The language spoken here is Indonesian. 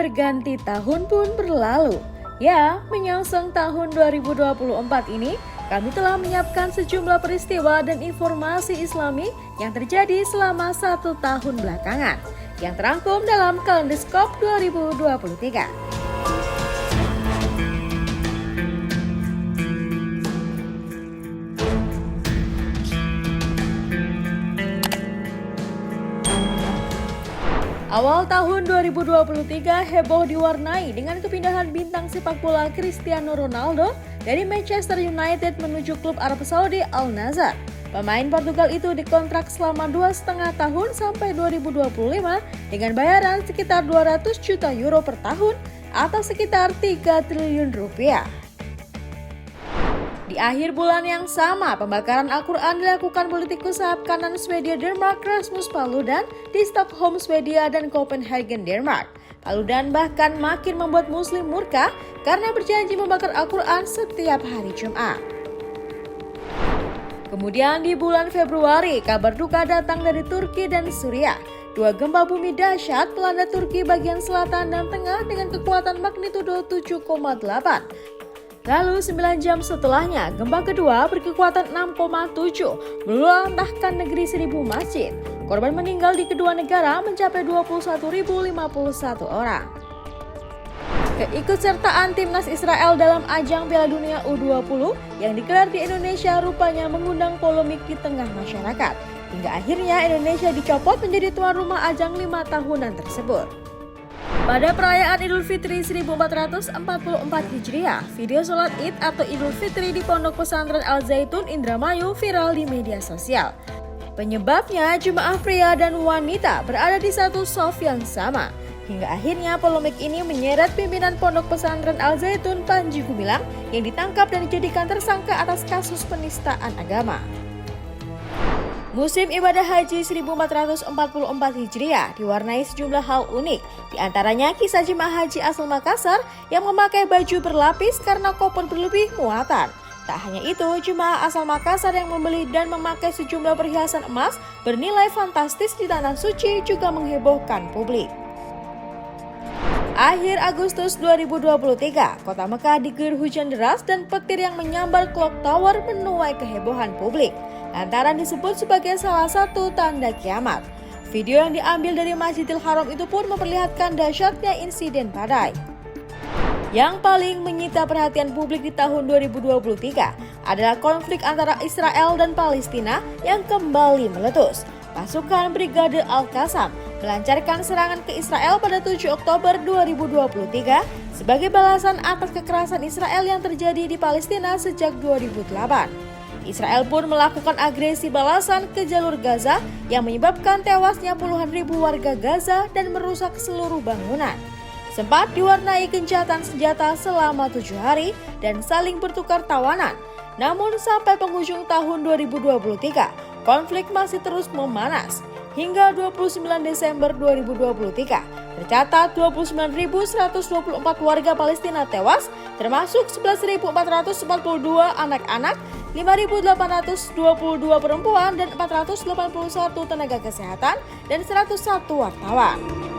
berganti tahun pun berlalu. Ya, menyongsong tahun 2024 ini, kami telah menyiapkan sejumlah peristiwa dan informasi Islami yang terjadi selama 1 tahun belakangan, yang terangkum dalam Kalendoskop 2023. Awal tahun 2023 heboh diwarnai dengan kepindahan bintang sepak bola Cristiano Ronaldo dari Manchester United menuju klub Arab Saudi Al Nassr. Pemain Portugal itu dikontrak selama 2,5 tahun sampai 2025 dengan bayaran sekitar 200 juta euro per tahun atau sekitar 3 triliun rupiah. Di akhir bulan yang sama, pembakaran Al-Quran dilakukan politikus sayap kanan Swedia Denmark Rasmus Paludan di Stockholm, Swedia dan Copenhagen, Denmark. Paludan bahkan makin membuat muslim murka karena berjanji membakar Al-Quran setiap hari Jumat. Kemudian di bulan Februari, kabar duka datang dari Turki dan Suriah. 2 gempa bumi dahsyat melanda Turki bagian selatan dan tengah dengan kekuatan magnitudo 7,8. Lalu 9 jam setelahnya, gempa kedua berkekuatan 6,7 meluluhlantahkan negeri 1000 masjid. Korban meninggal di kedua negara mencapai 21.051 orang. Keikutsertaan timnas Israel dalam ajang Piala Dunia U20 yang digelar di Indonesia rupanya mengundang polemik di tengah masyarakat. Hingga akhirnya Indonesia dicopot menjadi tuan rumah ajang 5 tahunan tersebut. Pada perayaan Idul Fitri 1444 Hijriah, video sholat Id atau Idul Fitri di Pondok Pesantren Al Zaitun Indramayu viral di media sosial. Penyebabnya jemaah pria dan wanita berada di satu shaf yang sama. Hingga akhirnya polemik ini menyeret pimpinan Pondok Pesantren Al Zaitun Panji Gumilang yang ditangkap dan dijadikan tersangka atas kasus penistaan agama. Musim ibadah haji 1444 Hijriah diwarnai sejumlah hal unik, di antaranya kisah jemaah haji asal Makassar yang memakai baju berlapis karena koper berlebih muatan. Tak hanya itu, jemaah asal Makassar yang membeli dan memakai sejumlah perhiasan emas bernilai fantastis di tanah suci juga menghebohkan publik. Akhir Agustus 2023, kota Mekah diguyur hujan deras dan petir yang menyambar Clock Tower menuai kehebohan publik lantaran disebut sebagai salah satu tanda kiamat. Video yang diambil dari Masjidil Haram itu pun memperlihatkan dahsyatnya insiden badai. Yang paling menyita perhatian publik di tahun 2023 adalah konflik antara Israel dan Palestina yang kembali meletus. Pasukan Brigade Al-Qassam melancarkan serangan ke Israel pada 7 Oktober 2023 sebagai balasan atas kekerasan Israel yang terjadi di Palestina sejak 2008. Israel pun melakukan agresi balasan ke jalur Gaza yang menyebabkan tewasnya puluhan ribu warga Gaza dan merusak seluruh bangunan. Sempat diwarnai gencatan senjata selama 7 hari dan saling bertukar tawanan. Namun sampai penghujung tahun 2023, konflik masih terus memanas. Hingga 29 Desember 2023, tercatat 29.124 warga Palestina tewas, termasuk 11.442 anak-anak, 5.822 perempuan, dan 481 tenaga kesehatan, dan 101 wartawan.